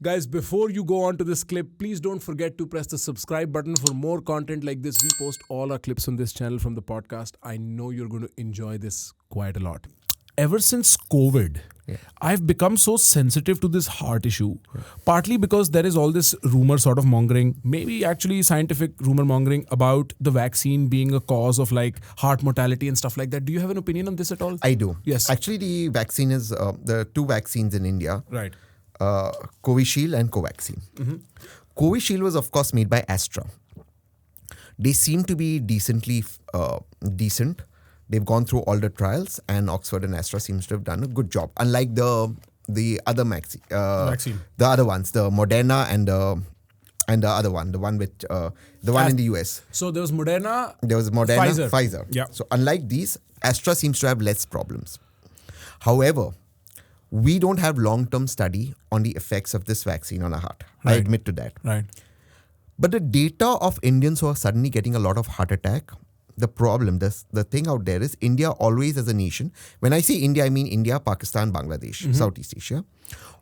Guys, before you go on to this clip, please don't forget to press the subscribe button for more content like this. We post all our clips on this channel from the podcast. I know you're going to enjoy this quite a lot. Ever since COVID, I've become so sensitive to this heart issue, partly because there is all this rumor sort of mongering, maybe actually scientific rumor mongering about the vaccine being a cause of like heart mortality and stuff like that. Do you have an opinion on this at all? I do. Yes. Actually, the vaccine is the two vaccines in India. Right. Covishield and Covaxin. Mm-hmm. Covishield was, of course, made by Astra. They seem to be decent. They've gone through all the trials, and Oxford and Astra seems to have done a good job. Unlike the other vaccine, the other ones, the Moderna and the other one, the one with the one in the US. So there was Moderna. Pfizer. Yeah. So unlike these, Astra seems to have less problems. However, we don't have long-term study on the effects of this vaccine on our heart. Right. I admit to that. Right. But the data of Indians who are suddenly getting a lot of heart attack, the problem, the thing out there is India always as a nation, when I say India, I mean India, Pakistan, Bangladesh, Southeast Asia,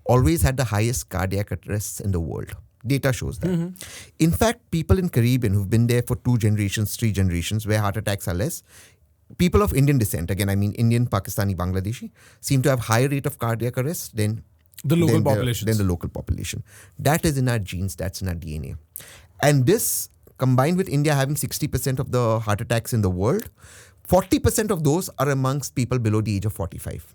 always had the highest cardiac arrests in the world. Data shows that. In fact, people in Caribbean who've been there for 2 generations, 3 generations, where heart attacks are less, people of Indian descent, again, I mean Indian, Pakistani, Bangladeshi, seem to have higher rate of cardiac arrest than the local population. Than the local population. That is in our genes, that's in our DNA. And this, combined with India having 60% of the heart attacks in the world, 40% of those are amongst people below the age of 45.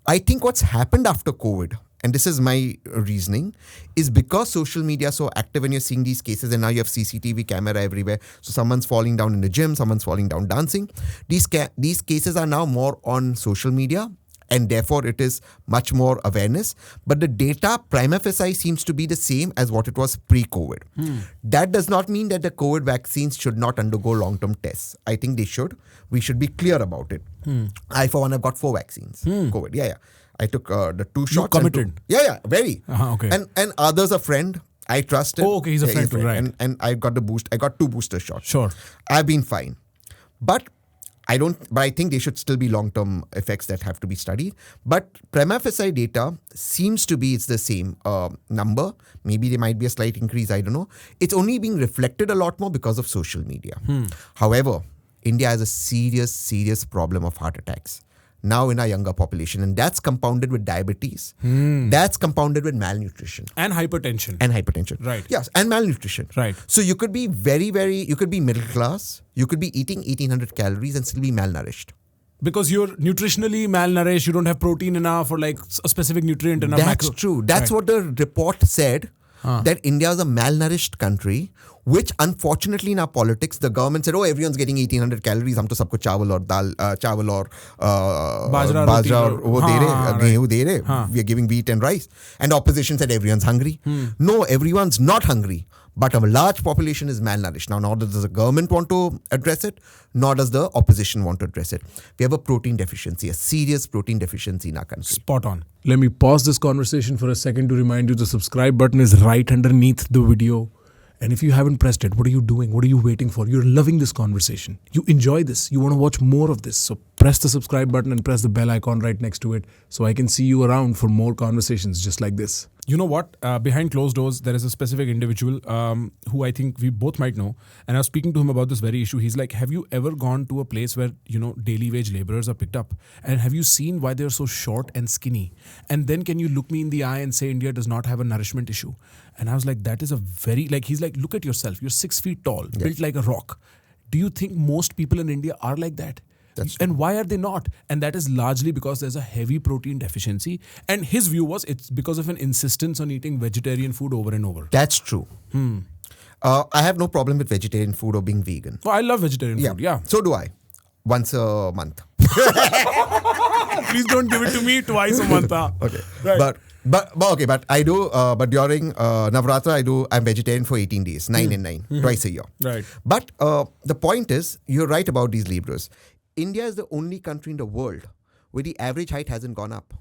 I think what's happened after COVID, and this is my reasoning, is because social media is so active and you're seeing these cases, and now you have CCTV camera everywhere. So someone's falling down in the gym, someone's falling down dancing. These cases are now more on social media, and therefore it is much more awareness. But the data prima facie seems to be the same as what it was pre-COVID. That does not mean that the COVID vaccines should not undergo long-term tests. I think they should. We should be clear about it. I, for one, have got 4 vaccines. COVID, yeah. I took the 2 shots. You committed? Very. Okay. And others a friend. I trust him. Oh, okay, he's a friend too, right. And I got the boost. I got 2 booster shots. Sure. I've been fine. But I think they should still be long-term effects that have to be studied. But prima facie data seems to be it's the same number. Maybe there might be a slight increase. I don't know. It's only being reflected a lot more because of social media. However, India has a serious problem of heart attacks now in our younger population, and that's compounded with diabetes. That's compounded with malnutrition and hypertension. Right. Yes, and malnutrition. Right. So you could be you could be middle class, you could be eating 1800 calories and still be malnourished. Because you're nutritionally malnourished, you don't have protein enough or like a specific nutrient enough. That's true. That's what the report said, that India is a malnourished country, which unfortunately in our politics, the government said, everyone's getting 1800 calories, hum to sabko chawal or bajra wo de rahe, gehu de rahe. We are giving wheat and rice. And the opposition said everyone's hungry. No, everyone's not hungry. But a large population is malnourished. Now, nor does the government want to address it, nor does the opposition want to address it. We have a protein deficiency, a serious protein deficiency in our country. Spot on. Let me pause this conversation for a second to remind you the subscribe button is right underneath the video. And if you haven't pressed it, what are you doing? What are you waiting for? You're loving this conversation. You enjoy this. You want to watch more of this. So press the subscribe button and press the bell icon right next to it so I can see you around for more conversations just like this. You know what? Behind closed doors, there is a specific individual who I think we both might know. And I was speaking to him about this very issue. He's like, have you ever gone to a place where, daily wage laborers are picked up? And have you seen why they're so short and skinny? And then can you look me in the eye and say India does not have a nourishment issue? And I was like, that is a very, he's like, look at yourself. You're 6 feet tall, built like a rock. Do you think most people in India are like that? And why are they not? And that is largely because there's a heavy protein deficiency. And his view was it's because of an insistence on eating vegetarian food over and over. That's true. I have no problem with vegetarian food or being vegan. Oh, I love vegetarian food, yeah. So do I. Once a month. Please don't give it to me twice a month. Okay. Right. But I do, but during Navratra, I'm vegetarian for 18 days, 9 and 9, twice a year. Right. But the point is, you're right about these laborers. India is the only country in the world where the average height hasn't gone up.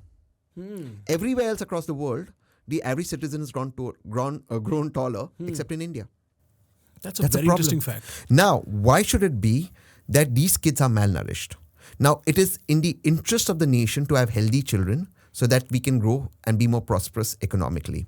Everywhere else across the world, the average citizen has grown taller, except in India. That's a very interesting fact. Now, why should it be that these kids are malnourished? Now, it is in the interest of the nation to have healthy children so that we can grow and be more prosperous economically.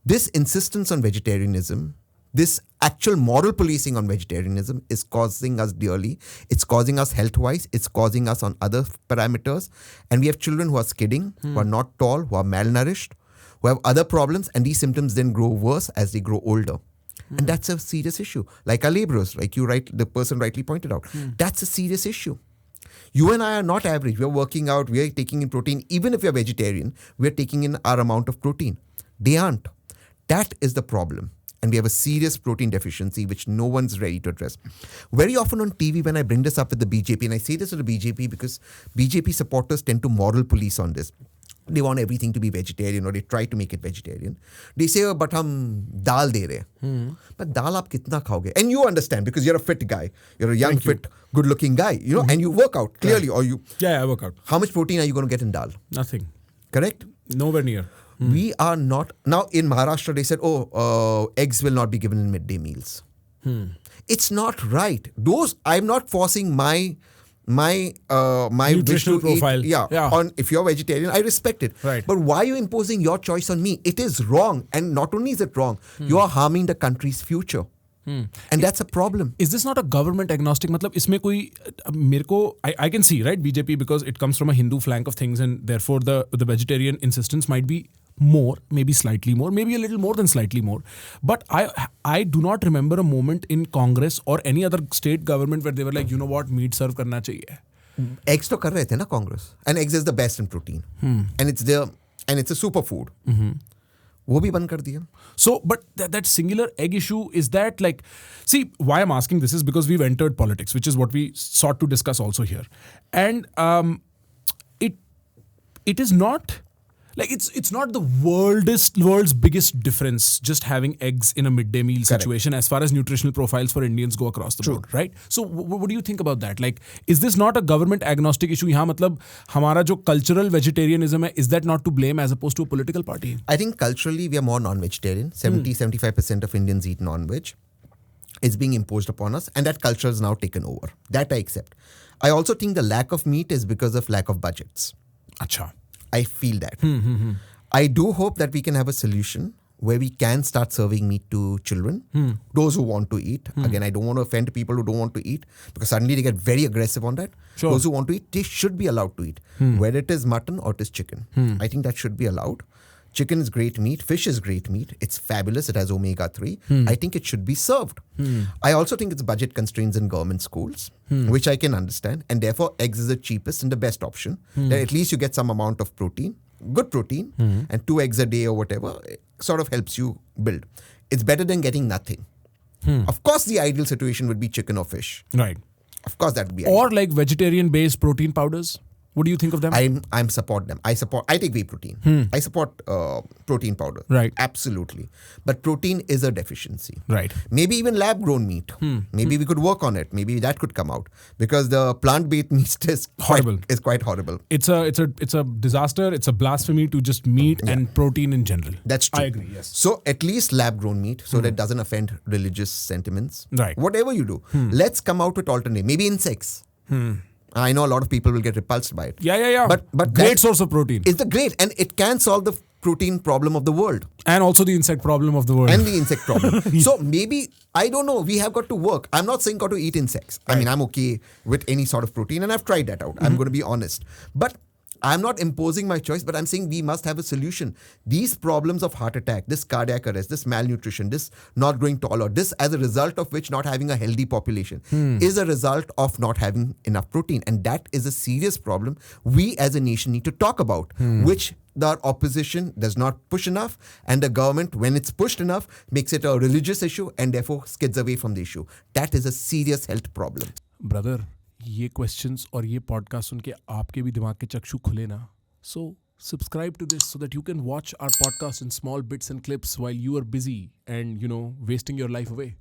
This insistence on vegetarianism, this actual moral policing on vegetarianism is causing us dearly. It's causing us health-wise. It's causing us on other parameters. And we have children who are skidding, who are not tall, who are malnourished, who have other problems, and these symptoms then grow worse as they grow older. And that's a serious issue. Like our laborers, like the person rightly pointed out. That's a serious issue. You and I are not average. We are working out. We are taking in protein. Even if we are vegetarian, we are taking in our amount of protein. They aren't. That is the problem. And we have a serious protein deficiency which no one's ready to address. Very often on TV when I bring this up with the BJP, and I say this to the BJP because BJP supporters tend to moral police on this. They want everything to be vegetarian or they try to make it vegetarian. They say, oh, but hum dal de rahe. But dal aap kitna khaoge? And you understand because you're a fit guy. You're a young, fit, good-looking guy. You know, and you work out clearly. Or you. Yeah, I work out. How much protein are you going to get in dal? Nothing. Correct? Nowhere near. We are not. Now in Maharashtra, they said, eggs will not be given in midday meals. It's not right. I'm not forcing my Nutritional profile. On if you're vegetarian, I respect it. Right. But why are you imposing your choice on me? It is wrong. And not only is it wrong, you are harming the country's future. And that's a problem. Is this not a government agnostic? मतलब इसमें कोई मेरे को I can see, right, BJP, because it comes from a Hindu flank of things and therefore the vegetarian insistence might be more, maybe slightly more, maybe a little more than slightly more. But I do not remember a moment in Congress or any other state government where they were like, you know what, meat serve करना चाहिए. Eggs तो कर रहे थे ना Congress. And eggs is the best in protein. And it's a superfood. वो भी बंद कर दिया. So, but that singular egg issue, is that like, see, why I'm asking this is because we've entered politics, which is what we sought to discuss also here. And it is not, like it's not the world's biggest difference just having eggs in a midday meal situation as far as nutritional profiles for Indians go across the board, right? So what do you think about that? Like, is this not a government agnostic issue? यहाँ मतलब हमारा जो cultural vegetarianism है, is that not to blame as opposed to a political party? I think culturally we are more non-vegetarian. 75% of Indians eat non-veg. It's being imposed upon us and that culture is now taken over. That I accept. I also think the lack of meat is because of lack of budgets. Acha. I feel that. I do hope that we can have a solution where we can start serving meat to children, those who want to eat. Again, I don't want to offend people who don't want to eat because suddenly they get very aggressive on that. Sure. Those who want to eat, they should be allowed to eat, whether it is mutton or it is chicken. I think that should be allowed. Chicken is great meat. Fish is great meat. It's fabulous. It has omega-3. I think it should be served. I also think it's budget constraints in government schools, which I can understand. And therefore, eggs is the cheapest and the best option. That at least you get some amount of protein, good protein, and 2 eggs a day or whatever sort of helps you build. It's better than getting nothing. Of course, the ideal situation would be chicken or fish. Right. Of course, that would be Or like vegetarian-based protein powders. What do you think of them? I support them. I take whey protein. I support protein powder. Right. Absolutely. But protein is a deficiency. Right. Maybe even lab-grown meat. Maybe we could work on it. Maybe that could come out because the plant-based meat is Horrible. quite horrible. It's a disaster. It's a blasphemy to just meat and protein in general. That's true. I agree. Yes. So at least lab-grown meat, so that it doesn't offend religious sentiments. Right. Whatever you do, let's come out with alternate. Maybe insects. I know a lot of people will get repulsed by it. Yeah. But great source of protein. It's the great, and it can solve the protein problem of the world. And also the insect problem of the world. And the insect problem. So maybe, I don't know, we have got to work. I'm not saying got to eat insects. I mean, I'm okay with any sort of protein and I've tried that out. I'm going to be honest. But I'm not imposing my choice, but I'm saying we must have a solution. These problems of heart attack, this cardiac arrest, this malnutrition, this not growing taller, this as a result of which not having a healthy population is a result of not having enough protein. And that is a serious problem we as a nation need to talk about, which the opposition does not push enough, and the government, when it's pushed enough, makes it a religious issue and therefore skids away from the issue. That is a serious health problem. Brother, ये questions और ये podcast सुन के आपके भी दिमाग के चक्षु खुले ना, सो subscribe to this so that you can watch our podcast in small bits and clips while you are busy and wasting your life away.